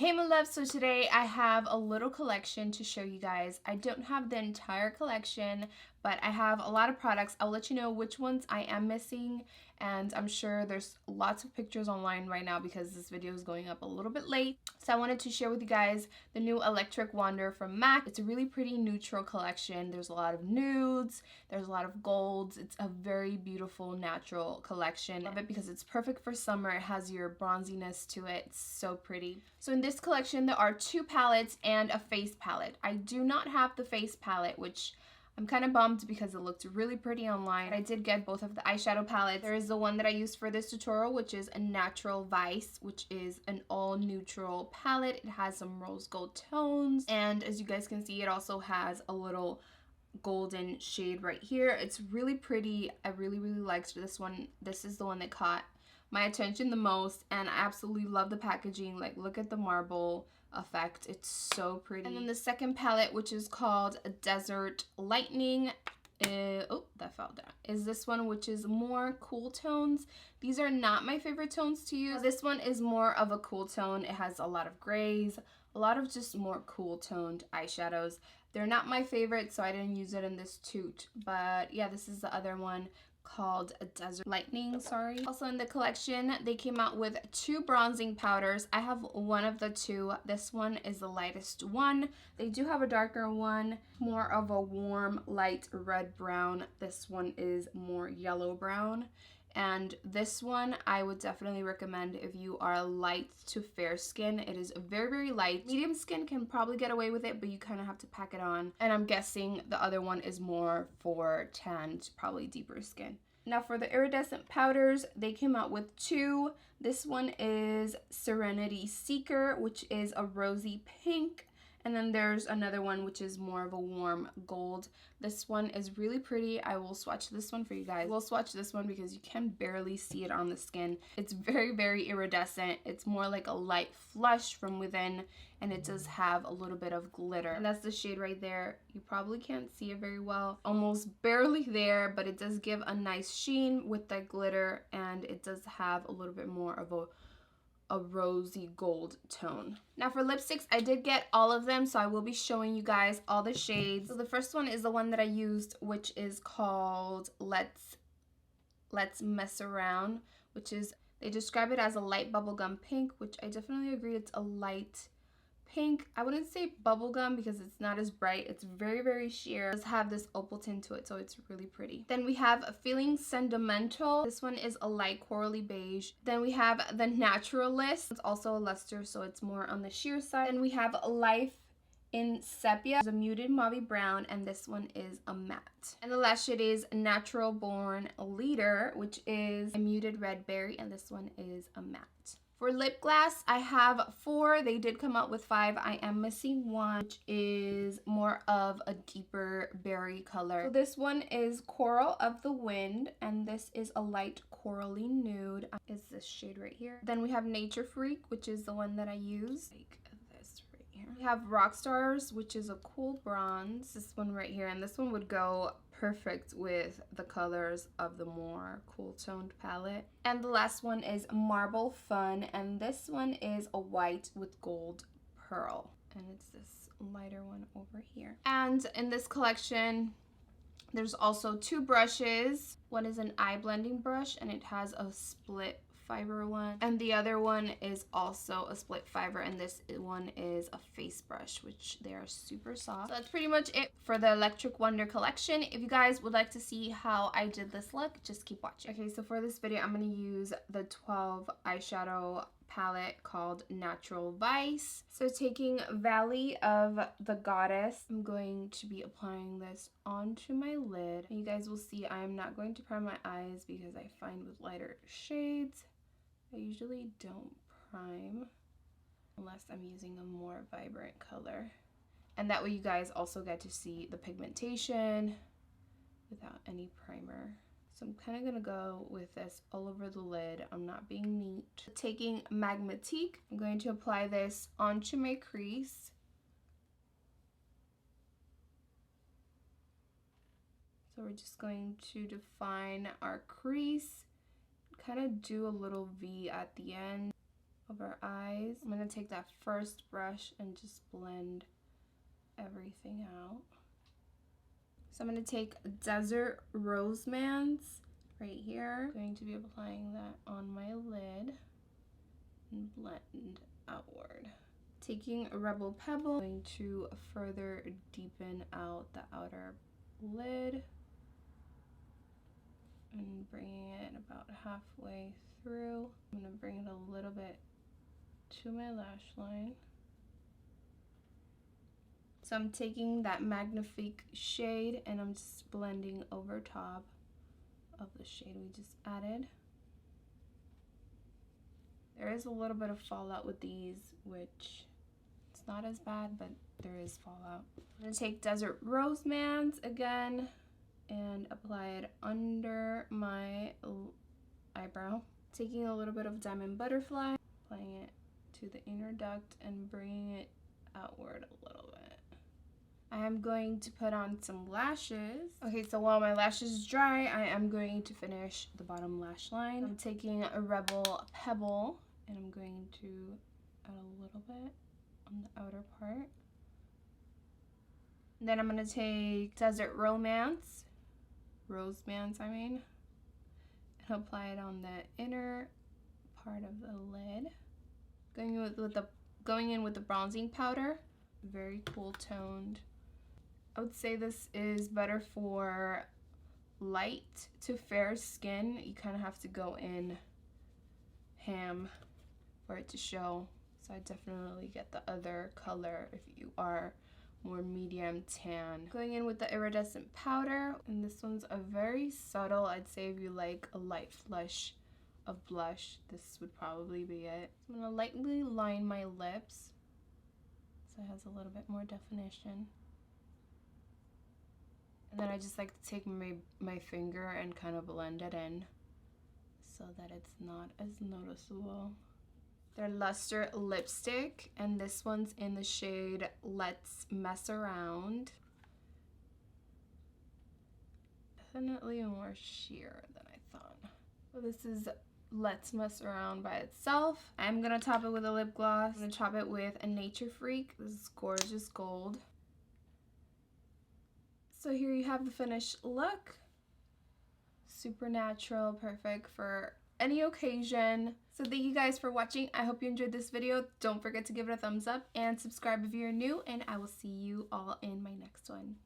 Hey my love, so today I have a little collection to show you guys. I don't have the entire collection, but I have a lot of products. I'll let you know which ones I am missing, and I'm sure there's lots of pictures online right now because this video is going up a little bit late. So I wanted to share with you guys the new Electric Wonder from MAC. It's a really pretty neutral collection. There's a lot of nudes, there's a lot of golds. It's a very beautiful natural collection. I love it because it's perfect for summer. It has your bronziness to it. It's so pretty. So in this collection, there are 2 palettes and a face palette. I do not have the face palette, which I'm kind of bummed because it looked really pretty online. I did get both of the eyeshadow palettes. There is the one that I used for this tutorial, which is a Natural Vice, which is an all neutral palette. It has some rose gold tones, and as you guys can see, it also has a little golden shade right here. It's really pretty. I really liked this one. This is the one that caught my attention the most, and I absolutely love the packaging. Like, look at the marble effect. It's so pretty. And then the second palette, which is called Desert Lightning, oh, that fell down, is this one, which is more cool tones. These are not my favorite tones to use. This one is more of a cool tone. It has a lot of grays, a lot of just more cool toned eyeshadows. They're not my favorite, so I didn't use it in this toot, but yeah, this is the other one called Desert Lightning, sorry. Also in the collection, they came out with 2 bronzing powders. I have one of the 2. This one is the lightest one. They do have a darker one, more of a warm, light red brown. This one is more yellow brown. And this one I would definitely recommend if you are light to fair skin. It is very light. Medium skin can probably get away with it, but you kind of have to pack it on. And I'm guessing the other one is more for tanned, probably deeper skin. Now for the iridescent powders, they came out with 2. This one is Serenity Seeker, which is a rosy pink. And then there's another one which is more of a warm gold. This one is really pretty. I will swatch this one for you guys. We'll swatch this one because you can barely see it on the skin. It's very iridescent. It's more like a light flush from within, and it does have a little bit of glitter. And that's the shade right there. You probably can't see it very well. Almost barely there, but it does give a nice sheen with that glitter, and it does have a little bit more of a rosy gold tone. Now for lipsticks, I did get all of them, so I will be showing you guys all the shades. So the first one is the one that I used, which is called Let's Mess Around, which is, they describe it as a light bubblegum pink, which I definitely agree it's a light pink. I wouldn't say bubblegum because it's not as bright. It's very sheer. It does have this opal tint to it, so it's really pretty. Then we have Feeling Sentimental. This one is a light corally beige. Then we have the Naturalist. It's also a luster, so it's more on the sheer side. Then we have Life in Sepia. It's a muted mauve brown, and this one is a matte. And the last shade is Natural Born Leader, which is a muted red berry, and this one is a matte. For lip gloss, I have 4. They did come out with 5. I am missing one, which is more of a deeper berry color. So this one is Coral of the Wind, and this is a light corally nude. Is this shade right here. Then we have Nature Freak, which is the one that I use. Like this right here. We have Rockstars, which is a cool bronze. This one right here, and this one would go perfect with the colors of the more cool toned palette. And the last one is Marble Fun, and this one is a white with gold pearl, and it's this lighter one over here. And in this collection, there's also 2 brushes. One is an eye blending brush, and it has a split fiber one, and the other one is also a split fiber, and this one is a face brush, which they are super soft. So that's pretty much it for the Electric Wonder collection. If you guys would like to see how I did this look, just keep watching. Okay, so for this video, I'm going to use the 12 eyeshadow palette called Natural Vice. So taking Valley of the Goddess, I'm going to be applying this onto my lid. And you guys will see I am not going to prime my eyes because I find with lighter shades, I usually don't prime unless I'm using a more vibrant color. And that way you guys also get to see the pigmentation without any primer. So I'm kind of going to go with this all over the lid. I'm not being neat. Taking Magmatique, I'm going to apply this onto my crease. So we're just going to define our crease, kind of do a little V at the end. over eyes. I'm going to take that first brush and just blend everything out. So I'm going to take Desert Roseman's right here. I'm going to be applying that on my lid and blend outward. Taking a Rebel Pebble, I'm going to further deepen out the outer lid and bringing it about halfway through. I'm going to bring it a little bit to my lash line. So I'm taking that Magnifique shade and I'm just blending over top of the shade we just added. There is a little bit of fallout with these, which it's not as bad, but there is fallout. I'm going to take Desert Roseman's again and apply it under my eyebrow. Taking a little bit of Diamond Butterfly, applying it to the inner duct and bringing it outward a little bit. I am going to put on some lashes. Okay, so while my lashes dry, I am going to finish the bottom lash line. I'm taking a Rebel Pebble and I'm going to add a little bit on the outer part. And then I'm going to take Desert Roseman's, I mean, and apply it on the inner part of the lid. Going in with the bronzing powder, very cool toned. I would say this is better for light to fair skin. You kind of have to go in ham for it to show. So I definitely get the other color if you are more medium tan. Going in with the iridescent powder, and this one's a very subtle, I'd say if you like a light flush of blush, this would probably be it. So I'm gonna lightly line my lips so it has a little bit more definition. And then I just like to take my finger and kind of blend it in so that it's not as noticeable. Their Luster lipstick, and this one's in the shade Let's Mess Around. Definitely more sheer than I thought. So this is Let's Mess Around by itself. I'm gonna top it with a lip gloss. I'm gonna top it with a Nature Freak. This is Gorgeous Gold. So here you have the finished look. Super natural, perfect for any occasion. So thank you guys for watching. I hope you enjoyed this video. Don't forget to give it a thumbs up and subscribe if you're new, and I will see you all in my next one.